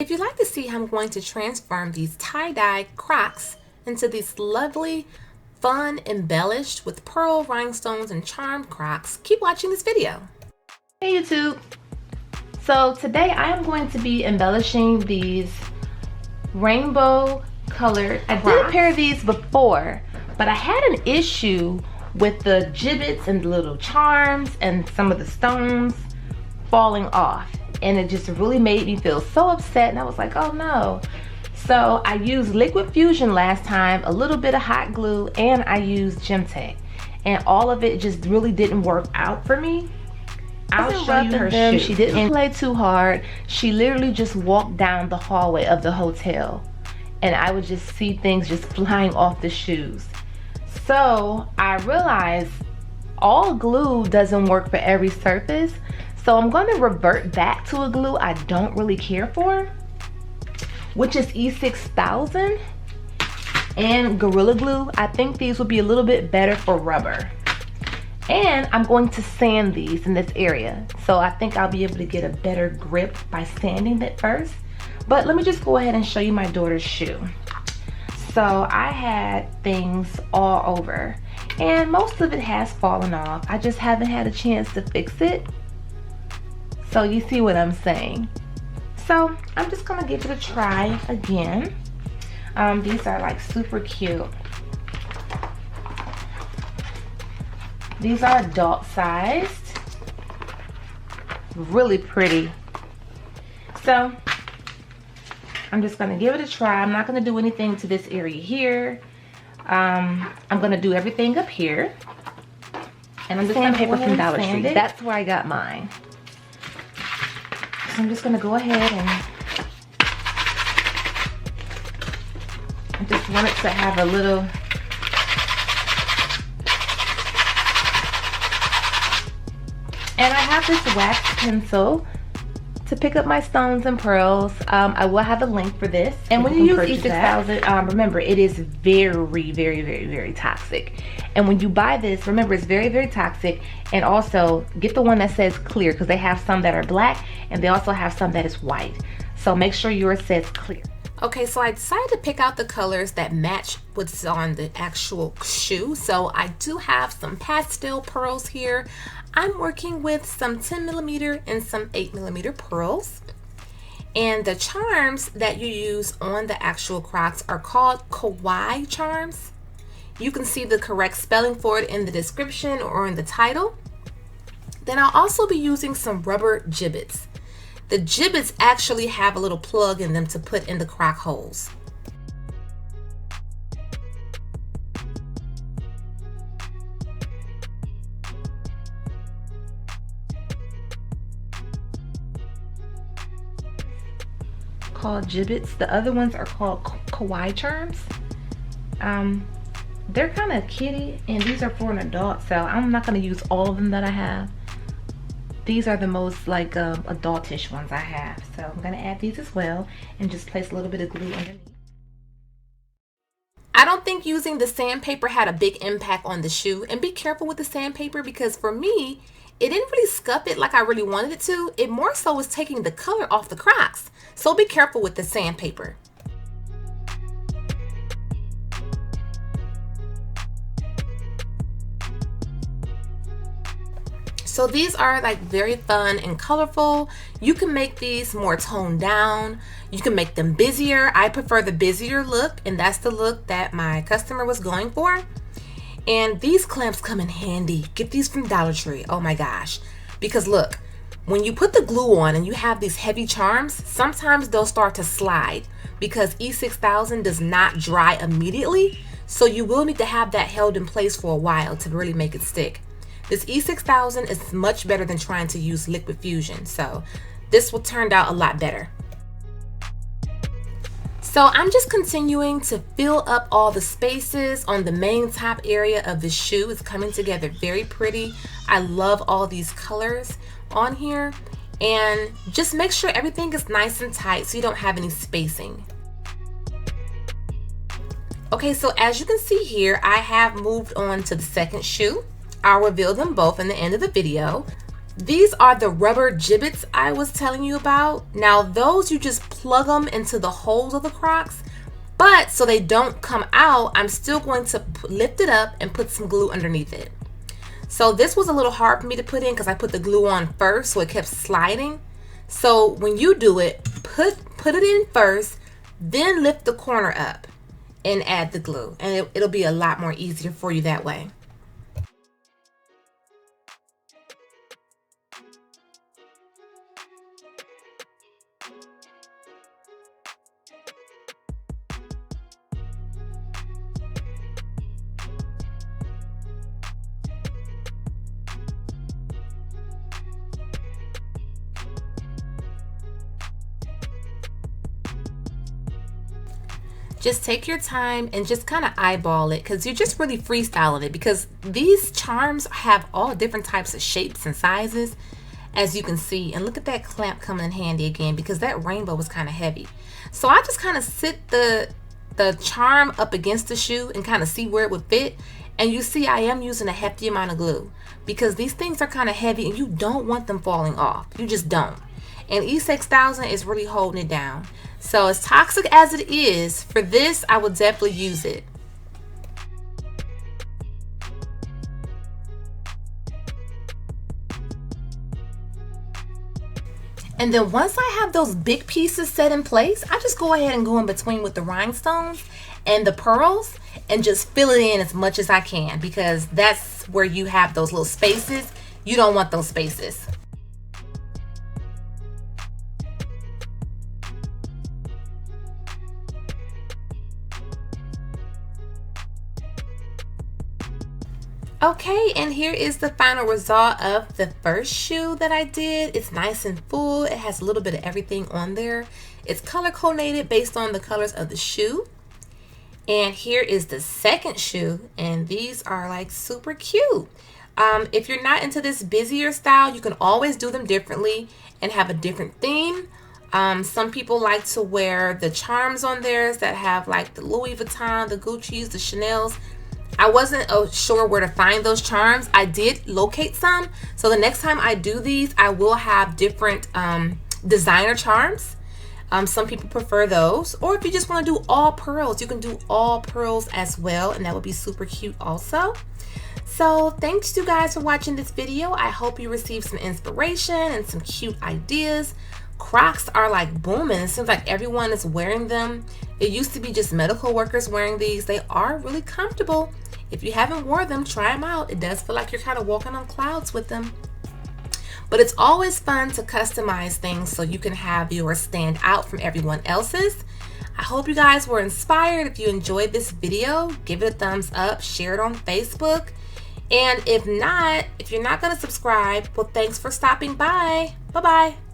If you'd like to see how I'm going to transform these tie-dye Crocs into these lovely, fun, embellished with pearl, rhinestones, and charmed Crocs, keep watching this video. Hey YouTube! So today I am going to be embellishing these rainbow colored Crocs. I did a pair of these before, but I had an issue with the Gibbets and the little charms and some of the stones falling off. And it just really made me feel so upset, and I was like, oh no. So I used liquid fusion last time, a little bit of hot glue, and I used Jibbitz, and all of it just really didn't work out for me. I'll show you her shoe. She didn't play too hard. She literally just walked down the hallway of the hotel, and I would just see things just flying off the shoes. So I realized all glue doesn't work for every surface. So I'm going to revert back to a glue I don't really care for, which is E6000 and Gorilla Glue. I think these would be a little bit better for rubber. And I'm going to sand these in this area. So I think I'll be able to get a better grip by sanding it first. But let me just go ahead and show you my daughter's shoe. So I had things all over, and most of it has fallen off. I just haven't had a chance to fix it. So you see what I'm saying. So I'm just gonna give it a try again. These are like super cute. These are adult sized. Really pretty. So I'm just gonna give it a try. I'm not gonna do anything to this area here. I'm gonna do everything up here. And I'm just gonna paper from Dollar Tree. That's where I got mine. I'm just gonna go ahead and I just want it to have a little and I have this wax pencil to pick up my stones and pearls. I will have a link for this. And when you use E6000, remember it is very toxic. And when you buy this, remember it's very toxic. And also get the one that says clear, because they have some that are black and they also have some that is white. So make sure yours says clear. Okay, so I decided to pick out the colors that match what's on the actual shoe. So I do have some pastel pearls here. I'm working with some 10mm and some 8mm pearls. And the charms that you use on the actual Crocs are called Kawaii charms. You can see the correct spelling for it in the description or in the title. Then I'll also be using some rubber Gibbets. The Gibbets actually have a little plug in them to put in the Croc holes. Called Gibbets. The other ones are called Kawaii charms. They're kind of kitty, and these are for an adult, so I'm not going to use all of them that I have. These are the most like adultish ones I have, so I'm going to add these as well and just place a little bit of glue underneath. I don't think using the sandpaper had a big impact on the shoe, and be careful with the sandpaper because for me, it didn't really scuff it like I really wanted it to. It more so was taking the color off the Crocs, so be careful with the sandpaper. So these are like very fun and colorful. You can make these more toned down. You can make them busier. I prefer the busier look, and that's the look that my customer was going for. And these clamps come in handy. Get these from Dollar Tree. Oh my gosh. Because look, when you put the glue on and you have these heavy charms, sometimes they'll start to slide because E6000 does not dry immediately. So you will need to have that held in place for a while to really make it stick. This E6000 is much better than trying to use liquid fusion, so this will turn out a lot better. So I'm just continuing to fill up all the spaces on the main top area of the shoe. It's coming together very pretty. I love all these colors on here, and just make sure everything is nice and tight so you don't have any spacing. Okay, so as you can see here, I have moved on to the second shoe. I'll reveal them both in the end of the video. These are the rubber Gibbets I was telling you about. Now those, you just plug them into the holes of the Crocs, but so they don't come out, I'm still going to lift it up and put some glue underneath it. So this was a little hard for me to put in because I put the glue on first, so it kept sliding. So when you do it, put it in first, then lift the corner up and add the glue, and it'll be a lot more easier for you that way. Just take your time and just kind of eyeball it, because you're just really freestyling it, because these charms have all different types of shapes and sizes, as you can see. And look at that clamp coming in handy again, because that rainbow was kind of heavy. So I just kind of sit the charm up against the shoe and kind of see where it would fit. And you see I am using a hefty amount of glue, because these things are kind of heavy and you don't want them falling off. You just don't. And E6000 is really holding it down. So as toxic as it is, for this, I would definitely use it. And then once I have those big pieces set in place, I just go ahead and go in between with the rhinestones and the pearls and just fill it in as much as I can, because that's where you have those little spaces. You don't want those spaces. Okay, and here is the final result of the first shoe that I did. It's nice and full. It has a little bit of everything on there. It's color coordinated based on the colors of the shoe. And here is the second shoe, and these are like super cute. If you're not into this busier style, you can always do them differently and have a different theme. Some people like to wear the charms on theirs that have like the Louis Vuitton, the Gucci's, the Chanel's. I wasn't sure where to find those charms. I did locate some, so the next time I do these, I will have different designer charms. Some people prefer those, or if you just want to do all pearls, you can do all pearls as well, and that would be super cute also. So thanks you guys for watching this video. I hope you received some inspiration and some cute ideas. Crocs are like booming. It seems like everyone is wearing them. It used to be just medical workers wearing these. They are really comfortable. If you haven't worn them, try them out. It does feel like you're kind of walking on clouds with them. But it's always fun to customize things so you can have yours stand out from everyone else's. I hope you guys were inspired. If you enjoyed this video, give it a thumbs up, share it on Facebook. And if not, if you're not going to subscribe, well, thanks for stopping by. Bye-bye.